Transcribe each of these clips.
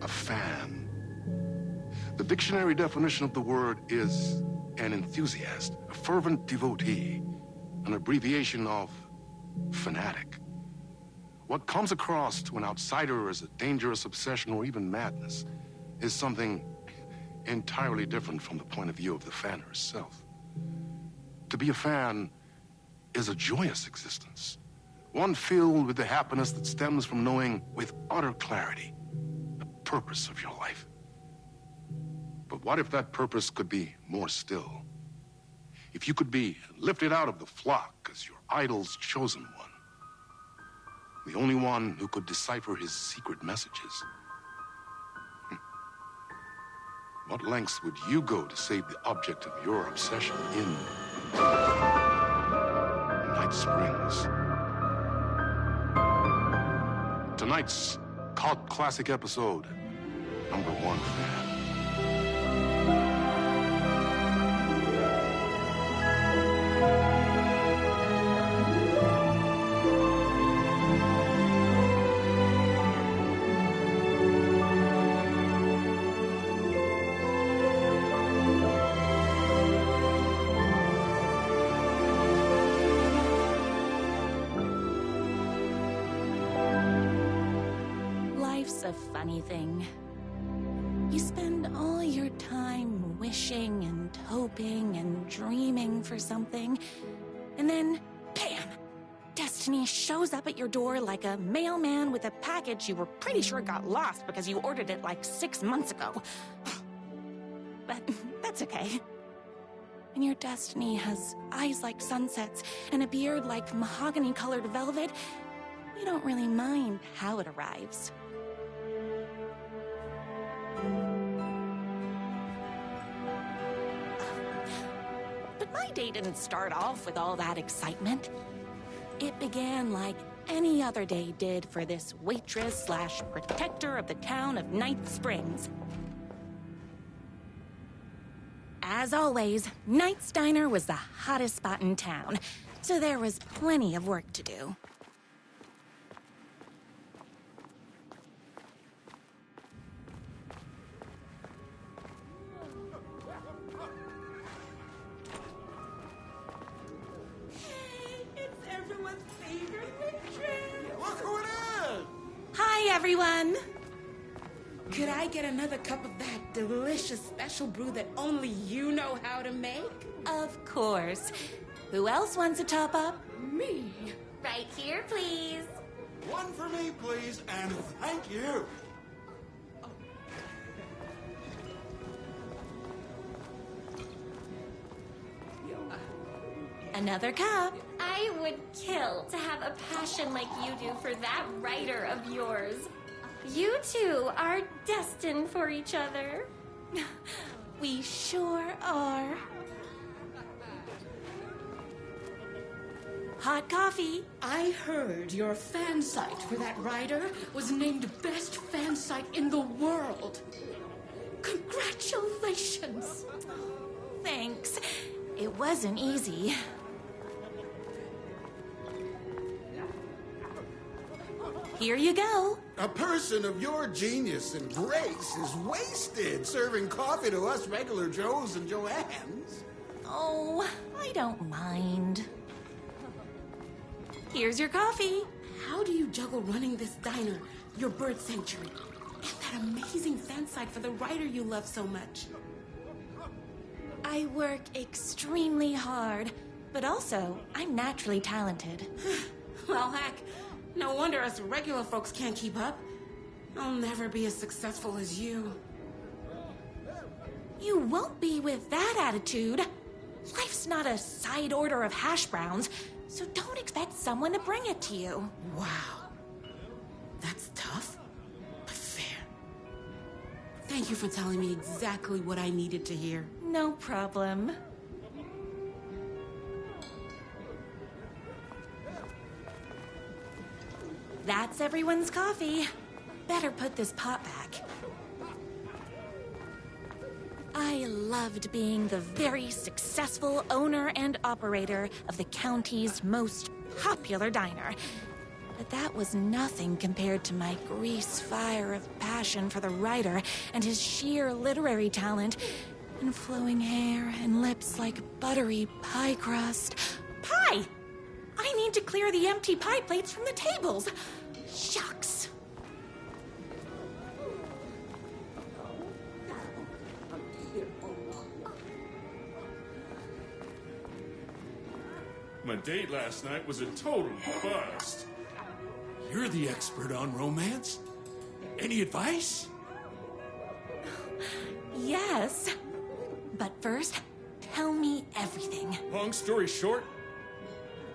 a fan. The dictionary definition of the word is an enthusiast, a fervent devotee, an abbreviation of fanatic. What comes across to an outsider as a dangerous obsession or even madness is something entirely different from the point of view of the fan herself. To be a fan is a joyous existence, one filled with the happiness that stems from knowing with utter clarity the purpose of your life. But what if that purpose could be more still? If you could be lifted out of the flock as your idol's chosen one, the only one who could decipher his secret messages. What lengths would you go to save the object of your obsession in Night Springs? Tonight's cult classic episode, #1 Fan. Life's a funny thing. You spend all your time wishing and hoping and dreaming for something, and then, bam! Destiny shows up at your door like a mailman with a package you were pretty sure got lost because you ordered it like 6 months ago. But that's okay. And your destiny has eyes like sunsets and a beard like mahogany-colored velvet. You don't really mind how it arrives. But my day didn't start off with all that excitement. It began like any other day did for this waitress/protector of the town of Night Springs. As always, Night's Diner was the hottest spot in town, so there was plenty of work to do. Hi, everyone! Could I get another cup of that delicious special brew that only you know how to make? Of course. Who else wants a top-up? Me? Right here, please. One for me, please, and thank you. Another cup. I would kill to have a passion like you do for that writer of yours. You two are destined for each other. We sure are. Hot coffee. I heard your fan site for that writer was named best fan site in the world. Congratulations! Thanks. It wasn't easy. Here you go. A person of your genius and grace is wasted serving coffee to us regular Joes and Joannes. Oh, I don't mind. Here's your coffee. How do you juggle running this diner, your bird sanctuary, and that amazing fan site for the writer you love so much? I work extremely hard, but also I'm naturally talented. Well, heck, no wonder us regular folks can't keep up. I'll never be as successful as you. You won't be with that attitude. Life's not a side order of hash browns, so don't expect someone to bring it to you. Wow. That's tough, but fair. Thank you for telling me exactly what I needed to hear. No problem. That's everyone's coffee. Better put this pot back. I loved being the very successful owner and operator of the county's most popular diner. But that was nothing compared to my grease fire of passion for the writer and his sheer literary talent, and flowing hair and lips like buttery pie crust. Pie! I need to clear the empty pie plates from the tables. Shucks. My date last night was a total bust. You're the expert on romance. Any advice? Yes. But first, tell me everything. Long story short,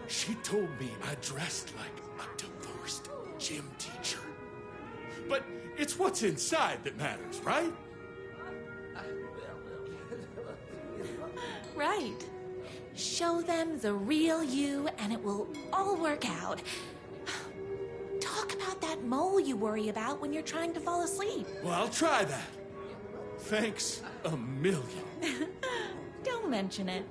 She told me I dressed like a divorced gym teacher. but it's what's inside that matters, right? Right. Show them the real you and it will all work out. Talk about that mole you worry about when you're trying to fall asleep. Well, I'll try that. Thanks a million. Don't mention it.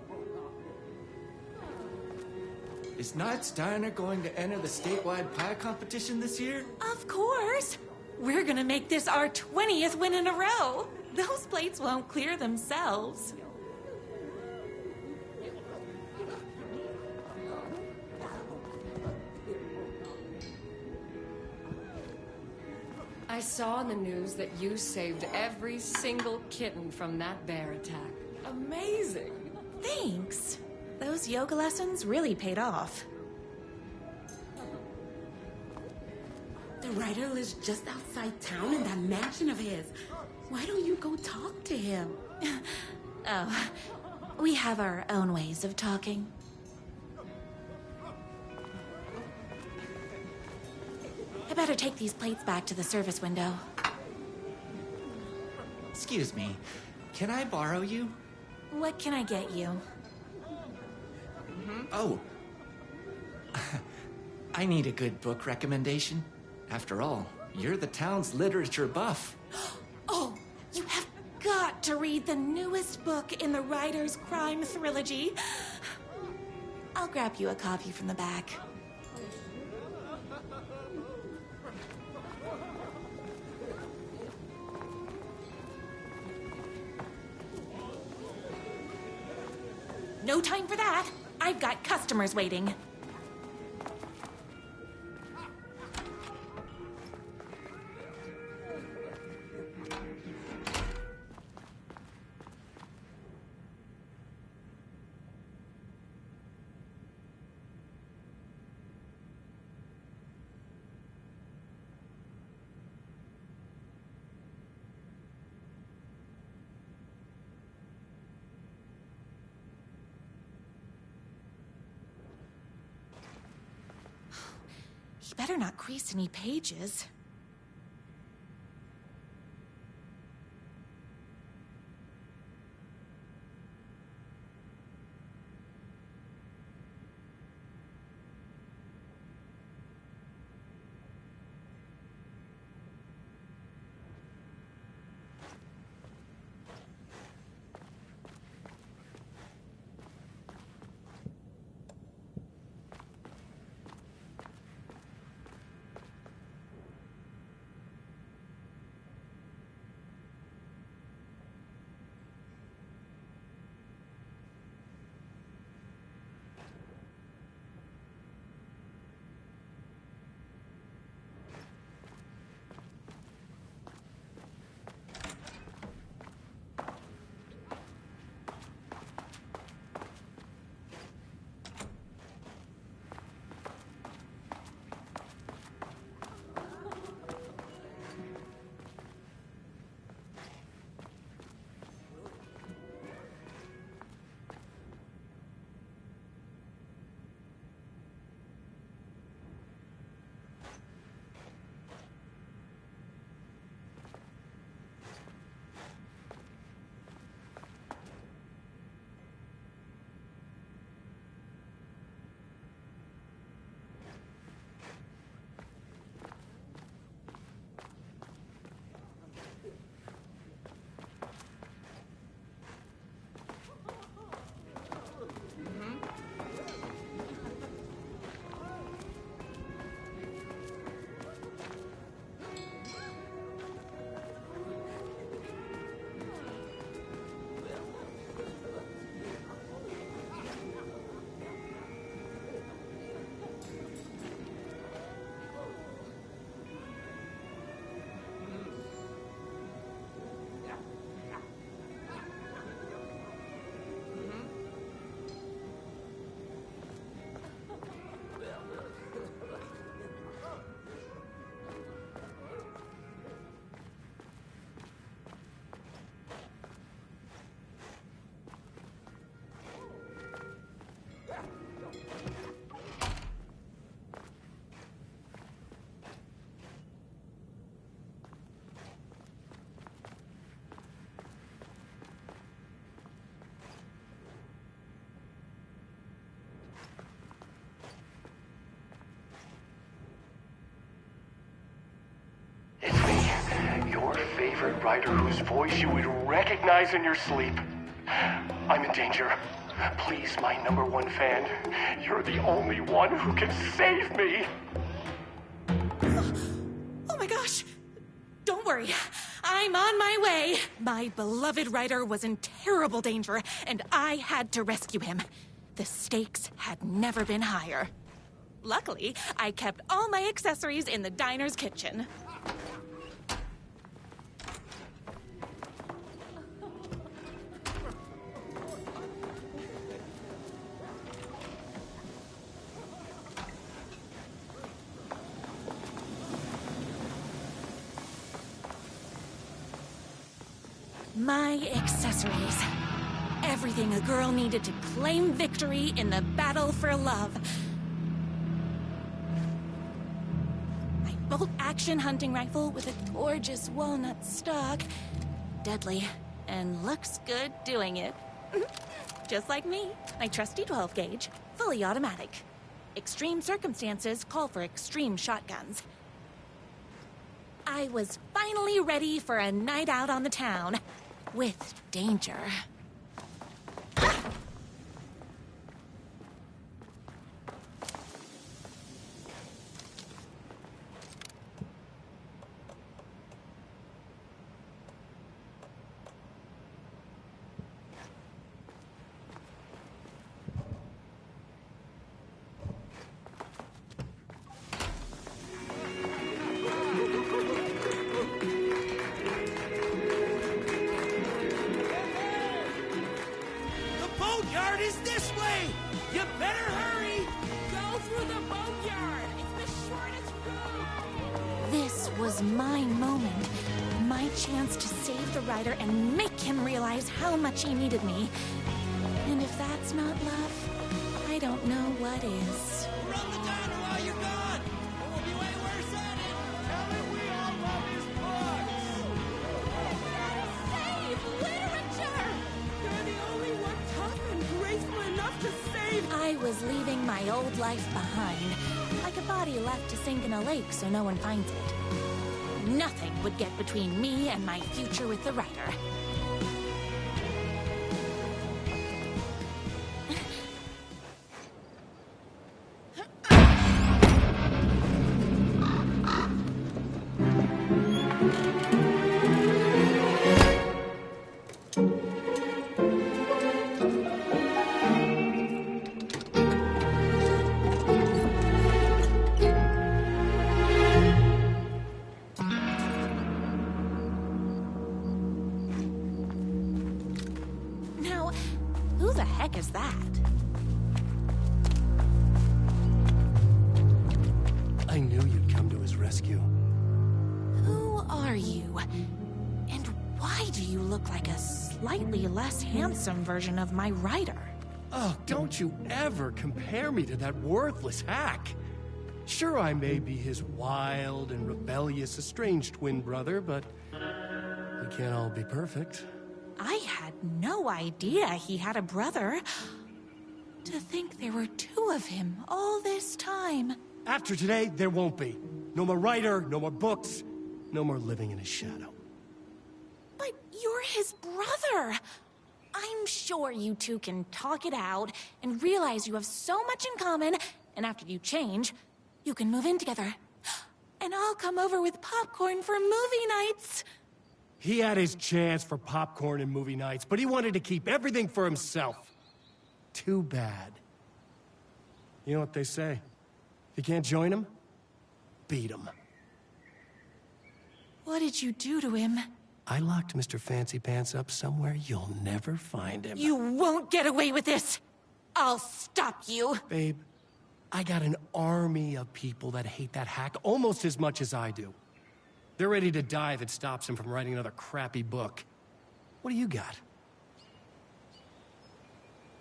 Is Knight's Diner going to enter the statewide pie competition this year? Of course. We're gonna make this our 20th win in a row. Those plates won't clear themselves. I saw in the news that you saved every single kitten from that bear attack. Amazing! Thanks. Those yoga lessons really paid off. The writer lives just outside town in that mansion of his. Why don't you go talk to him? Oh, we have our own ways of talking. I better take these plates back to the service window. Excuse me, can I borrow you? What can I get you? Oh. I need a good book recommendation. After all, you're the town's literature buff. Oh, you have got to read the newest book in the Writer's Crime Trilogy. I'll grab you a copy from the back. No time for that. I've got customers waiting. He better not crease any pages. favorite writer whose voice you would recognize in your sleep. I'm in danger. Please, my #1 fan, you're the only one who can save me. Oh my gosh! Don't worry, I'm on my way. My beloved writer was in terrible danger, and I had to rescue him. The stakes had never been higher. Luckily, I kept all my accessories in the diner's kitchen. My accessories. Everything a girl needed to claim victory in the battle for love. My bolt-action hunting rifle with a gorgeous walnut stock. Deadly, and looks good doing it. Just like me. My trusty 12-gauge, fully automatic. Extreme circumstances call for extreme shotguns. I was finally ready for a night out on the town. With danger. My moment. My chance to save the writer and make him realize how much he needed me. And if that's not love, I don't know what is. Run the diner while you're gone! Or we'll be way worse at it! Tell him we all love his books! Save literature! You're the only one tough and graceful enough to save... I was leaving my old life behind. Like a body left to sink in a lake so no one finds it. Nothing would get between me and my future with the writer. Who the heck is that? I knew you'd come to his rescue. Who are you? And why do you look like a slightly less handsome version of my writer? Oh, don't you ever compare me to that worthless hack. Sure, I may be his wild and rebellious estranged twin brother, but we can't all be perfect. I had no idea he had a brother. To think there were two of him all this time. After today, there won't be. No more writer, no more books, no more living in his shadow. But you're his brother. I'm sure you two can talk it out and realize you have so much in common, and after you change, you can move in together. And I'll come over with popcorn for movie nights. He had his chance for popcorn and movie nights, but he wanted to keep everything for himself. Too bad. You know what they say? If you can't join him, beat him. What did you do to him? I locked Mr. Fancy Pants up somewhere you'll never find him. You won't get away with this! I'll stop you! Babe, I got an army of people that hate that hack almost as much as I do. They're ready to die if it stops him from writing another crappy book. What do you got?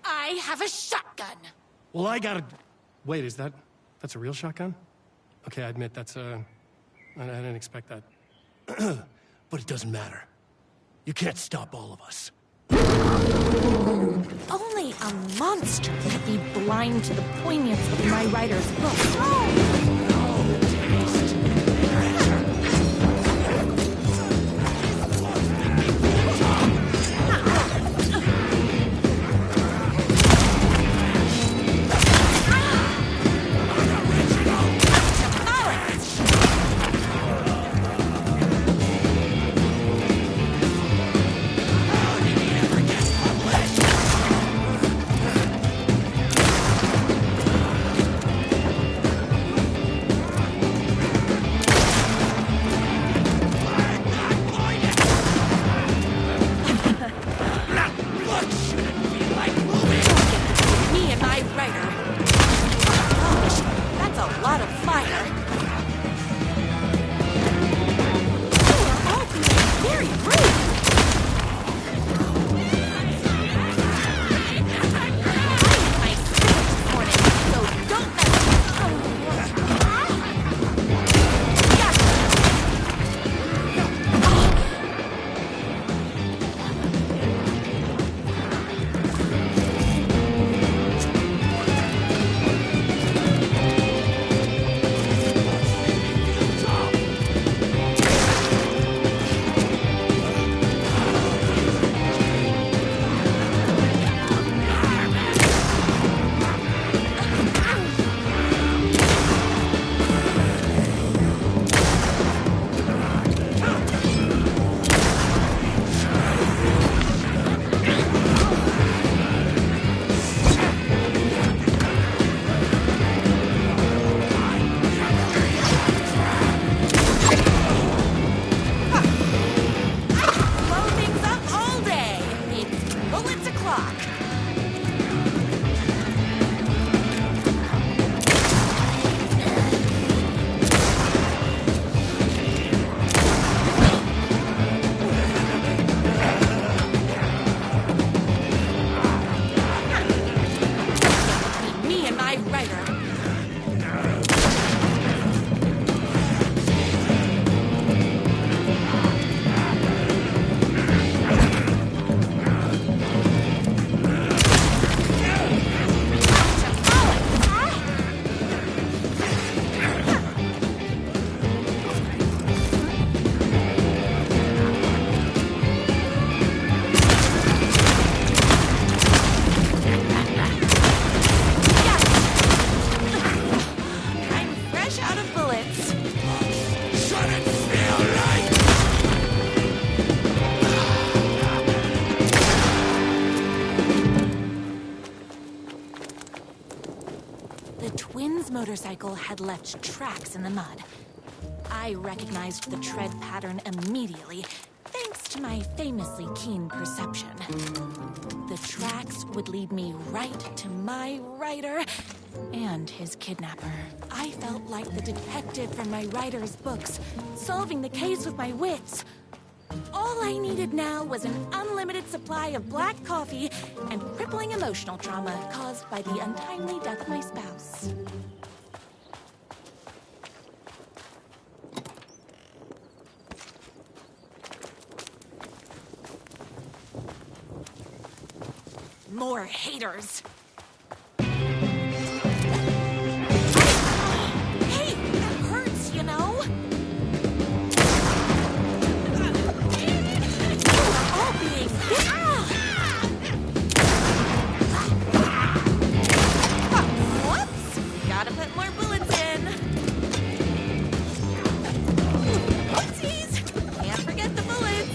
I have a shotgun! Well, I got a... Wait, that's a real shotgun? Okay, I admit, that's a... I didn't expect that. But it doesn't matter. You can't stop all of us. Only a monster could be blind to the poignance of my writer's book. Oh! very rude. My spirit this morning, so don't mess blow things up all day. It's bullets o'clock. Me and my writer. I'm fresh out of bullets. The twins' motorcycle had left tracks in the mud. I recognized the tread pattern immediately, thanks to my famously keen perception. The tracks would lead me right to my writer and his kidnapper. I felt like the detective from my writer's books, solving the case with my wits. All I needed now was an unlimited supply of black coffee and crippling emotional trauma caused by the untimely death of my spouse. More haters. Hey, that hurts, you know? We're all being whoops! Gotta put more bullets in. Whoopsies! Can't forget the bullets.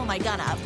My gun up.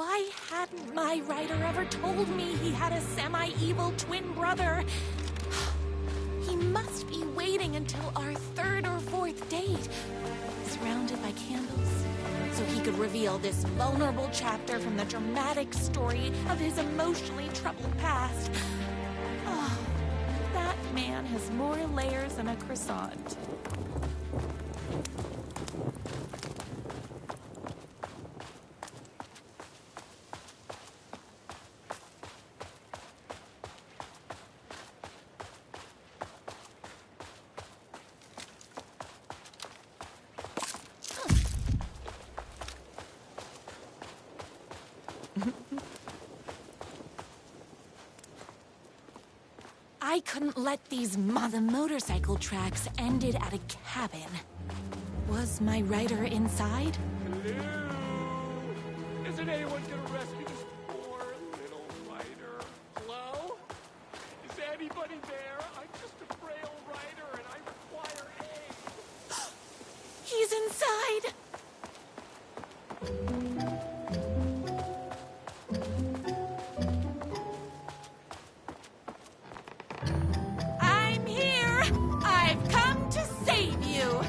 Why hadn't my writer ever told me he had a semi-evil twin brother? He must be waiting until our third or fourth date, surrounded by candles, so he could reveal this vulnerable chapter from the dramatic story of his emotionally troubled past. Oh, that man has more layers than a croissant. I couldn't let these the motorcycle tracks ended at a cabin. Was my writer inside? Hello? Isn't anyone gonna rescue this poor little writer? Hello? Is anybody there? I'm just a frail writer and I require aid. He's inside! I'm here! I've come to save you!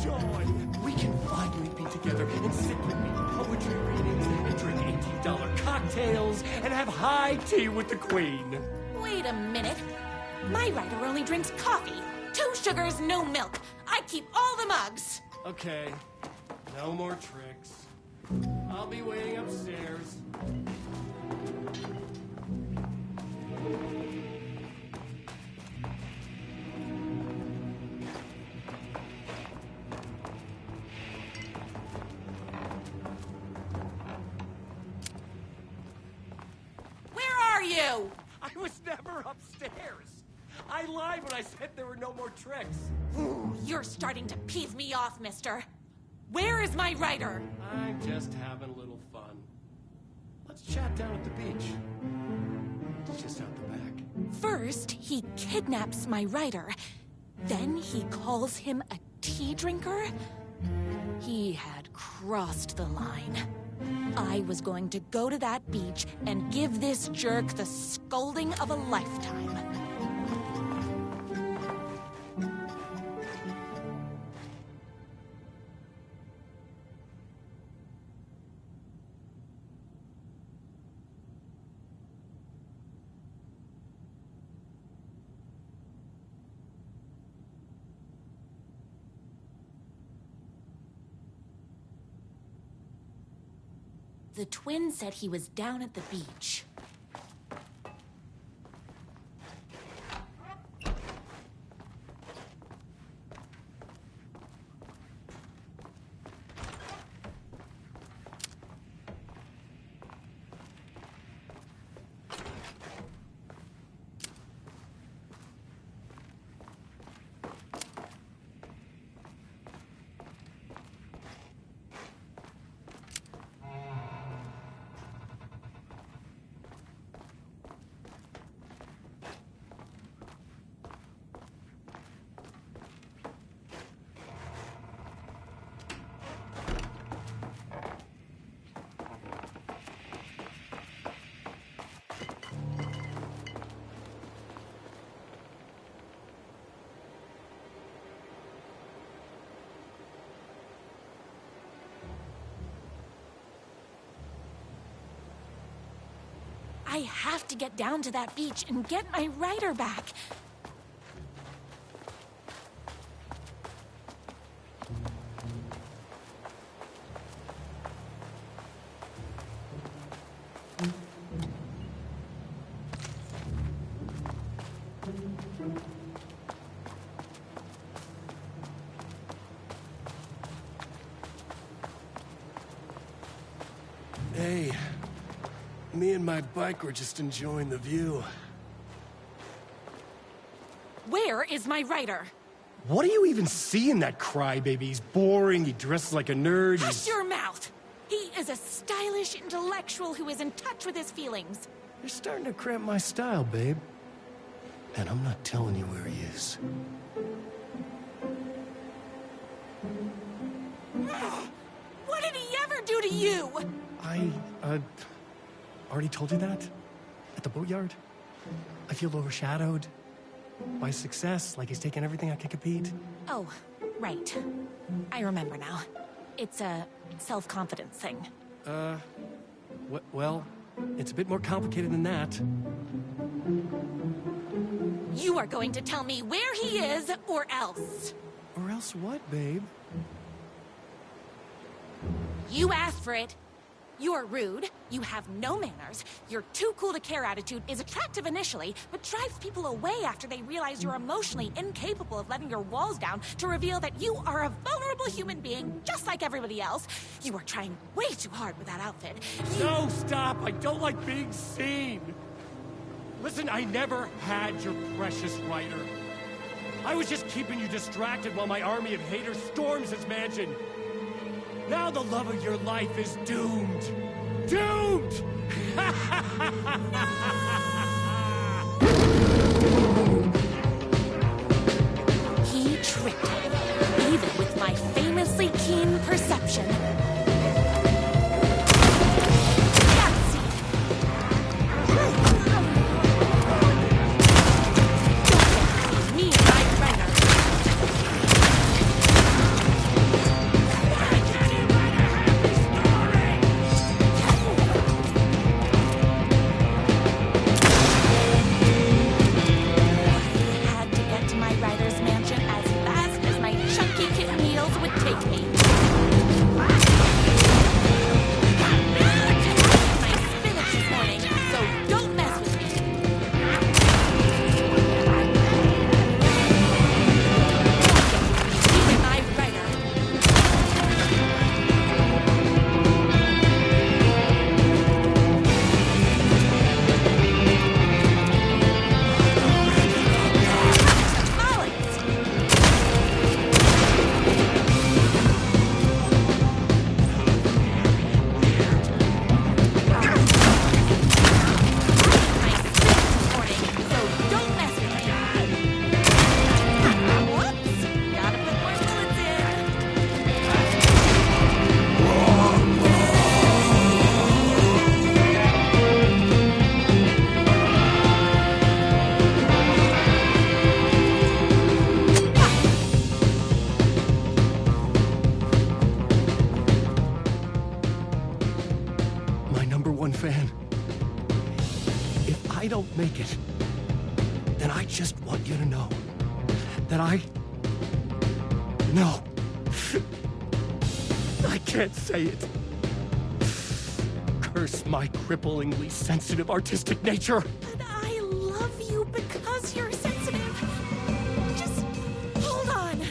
Joy, we can finally be together and sit and read poetry readings and drink $18 cocktails and have high tea with the Queen. Wait a minute. My writer only drinks coffee. 2 sugars, no milk. I keep all the mugs. Okay, no more tricks. I'll be waiting upstairs. Where are you? I was never upstairs. I lied when I said there were no more tricks. Ooh, you're starting to piss me off, mister. Where is my writer? I'm just having a little fun. Let's chat down at the beach. It's just out the back. First, he kidnaps my writer. Then he calls him a tea drinker. He had crossed the line. I was going to go to that beach and give this jerk the scolding of a lifetime. The twin said he was down at the beach. I have to get down to that beach and get my writer back. Hey, me and my bike were just enjoying the view. Where is my writer? What do you even see in that crybaby? He's boring, he dresses like a nerd, Hush your mouth! He is a stylish intellectual who is in touch with his feelings. You're starting to cramp my style, babe. And I'm not telling you where he is. What did he ever do to you? I, already told you that? At the boatyard? I feel overshadowed by success, like he's taking everything I can compete. Oh, right. I remember now. It's a self-confidence thing. Well, it's a bit more complicated than that. You are going to tell me where he is, or else. Or else what, babe? You asked for it. You're rude, you have no manners, your too cool to care attitude is attractive initially, but drives people away after they realize you're emotionally incapable of letting your walls down to reveal that you are a vulnerable human being just like everybody else. You are trying way too hard with that outfit. No, stop! I don't like being seen! Listen, I never had your precious writer. I was just keeping you distracted while my army of haters storms his mansion. Now the love of your life is doomed. Doomed! He tricked me, even with my famously keen perception. Fan. If I don't make it, then I just want you to know that No. I can't say it. Curse my cripplingly sensitive artistic nature. But I love you because you're sensitive. Just hold on.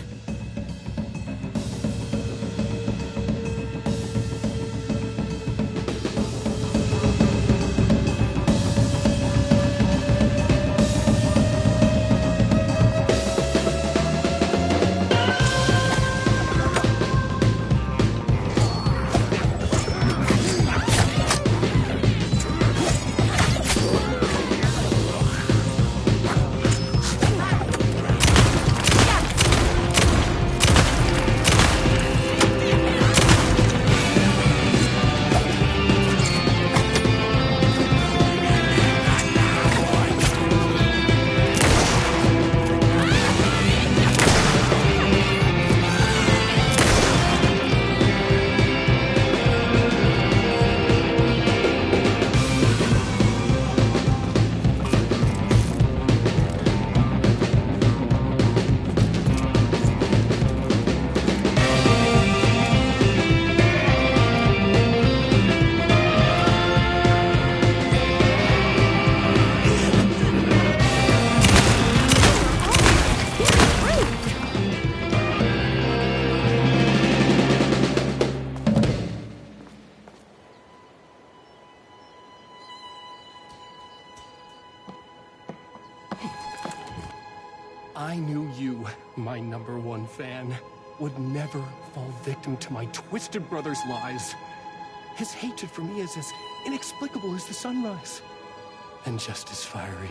I knew you, my #1 fan, would never fall victim to my twisted brother's lies. His hatred for me is as inexplicable as the sunrise, and just as fiery.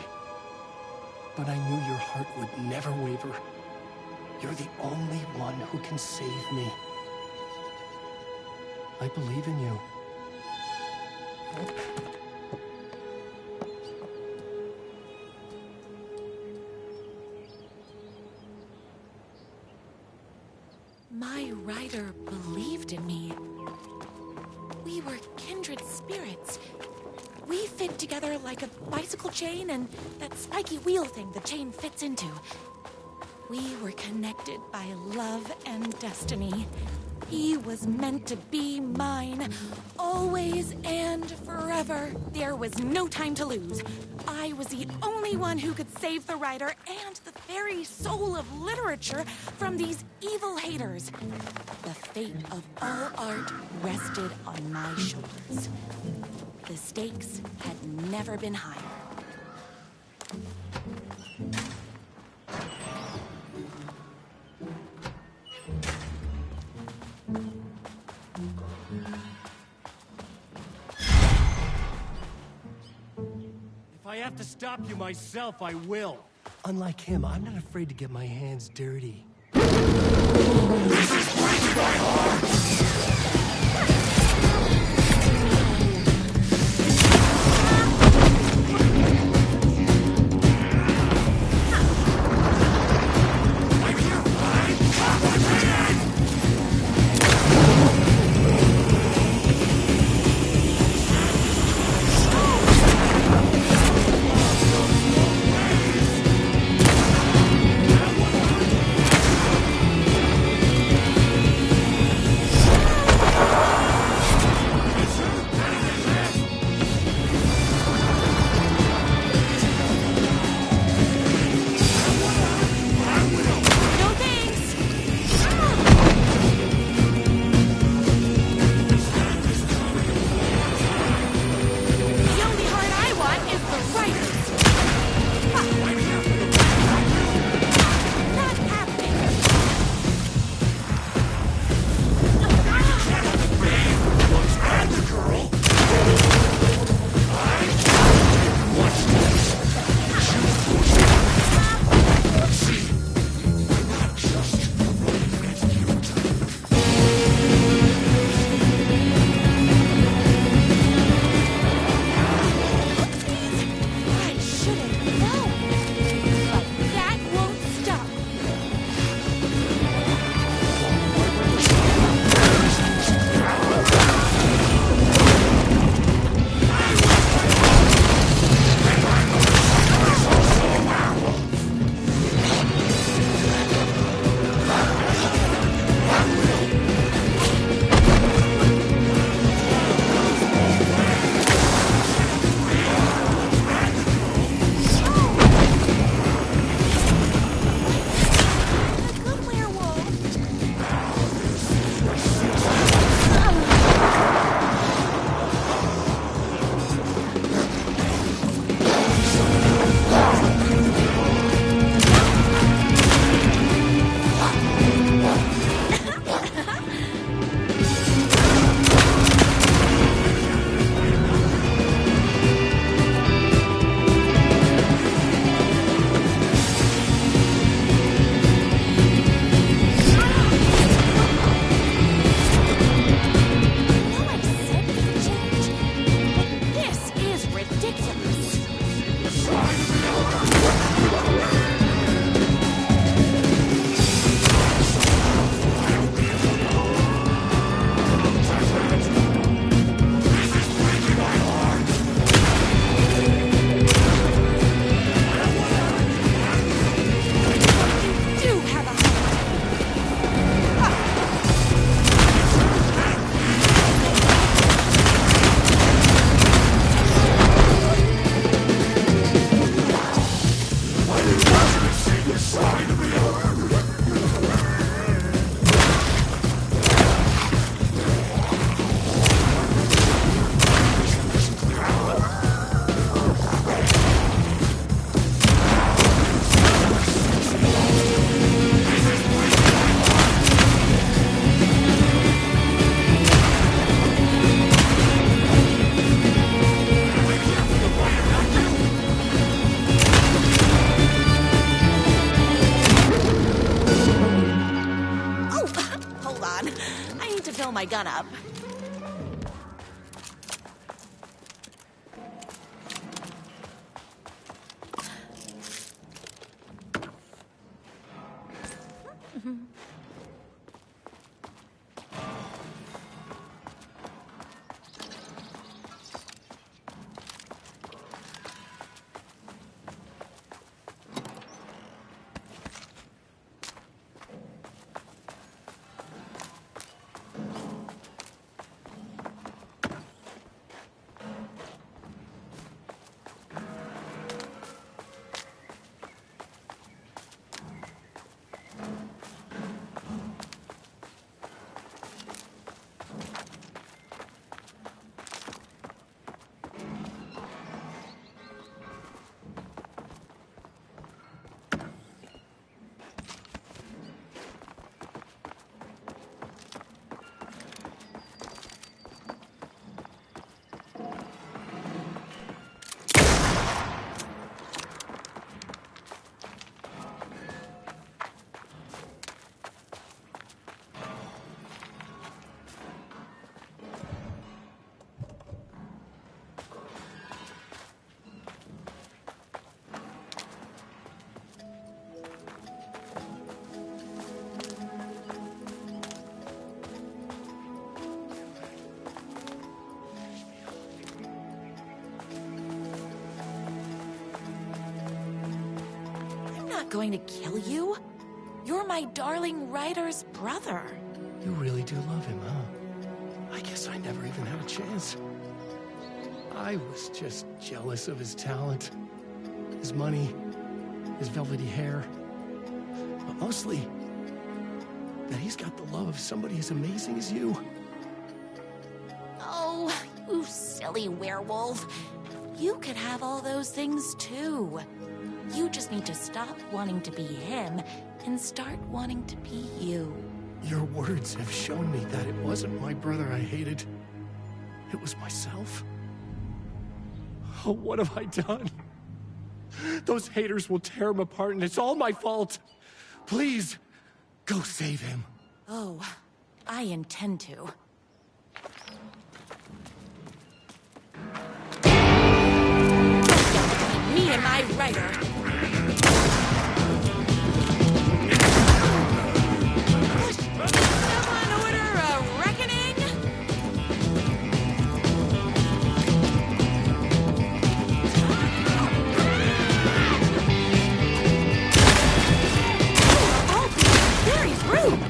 But I knew your heart would never waver. You're the only one who can save me. I believe in you. My writer believed in me. We were kindred spirits. We fit together like a bicycle chain and that spiky wheel thing the chain fits into. We were connected by love and destiny. He was meant to be mine, always and forever. There was no time to lose. I was the only one who could save the writer and the very soul of literature from these evil haters. The fate of all art rested on my shoulders. The stakes had never been higher. If I have to stop you myself, I will. Unlike him, I'm not afraid to get my hands dirty. This is breaking my heart! My gun up. going to kill you. You're my darling writer's brother. You really do love him, huh? I guess I never even had a chance. I was just jealous of his talent, his money, his velvety hair. But mostly, that he's got the love of somebody as amazing as you. Oh, you silly werewolf. You could have all those things too. You just need to stop wanting to be him and start wanting to be you. Your words have shown me that it wasn't my brother I hated. It was myself. Oh, what have I done? Those haters will tear him apart, and it's all my fault. Please, go save him. Oh, I intend to. Me and my writer. Someone order a reckoning? All these very rude.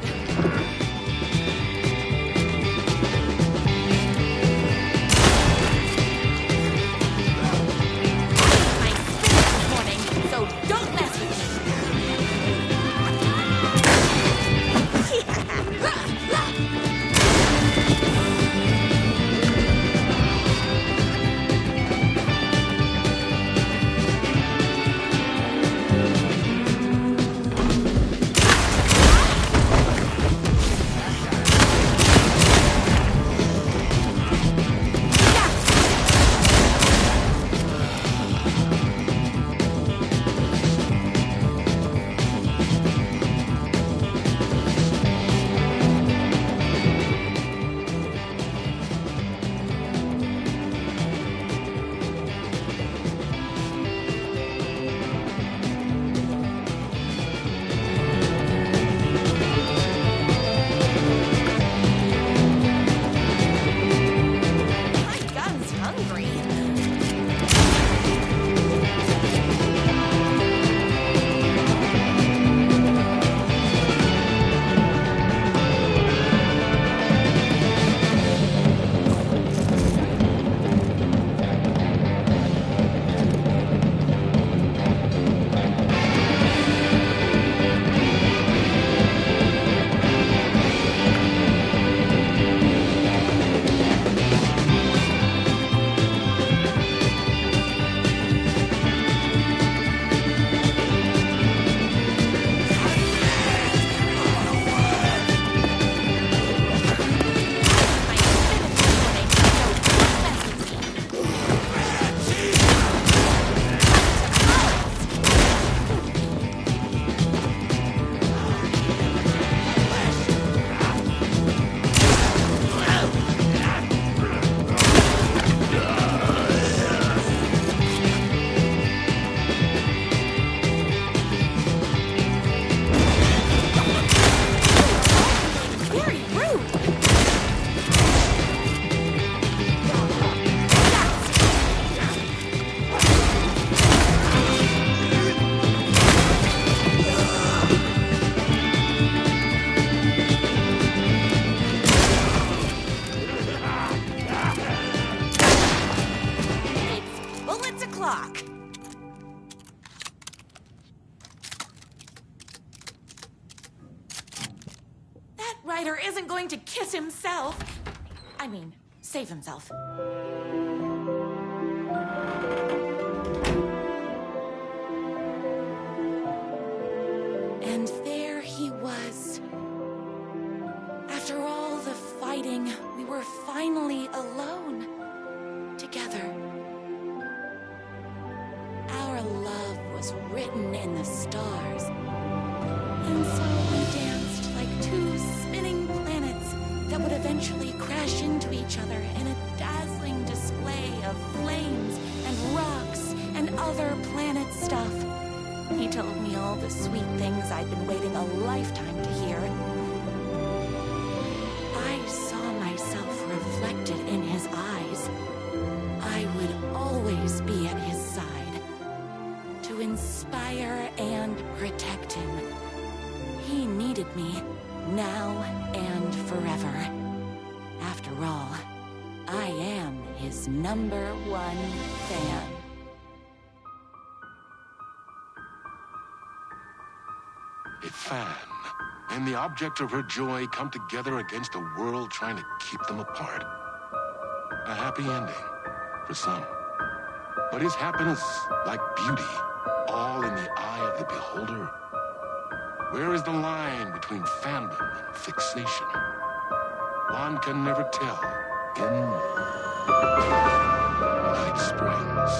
Ryder isn't going to kiss himself. I mean, save himself. And there he was. After all the fighting, we were finally alone. Together. Our love was written in the stars. And so we danced like two spinning planets that would eventually crash into each other in a dazzling display of flames and rocks and other planet stuff. He told me all the sweet things I'd been waiting a lifetime to hear. I saw myself reflected in his eyes. I would always be at his side to inspire and protect. his #1 fan. A fan and the object of her joy come together against a world trying to keep them apart. A happy ending for some. But is happiness, like beauty, all in the eye of the beholder? Where is the line between fandom and fixation? One can never tell in Night Springs.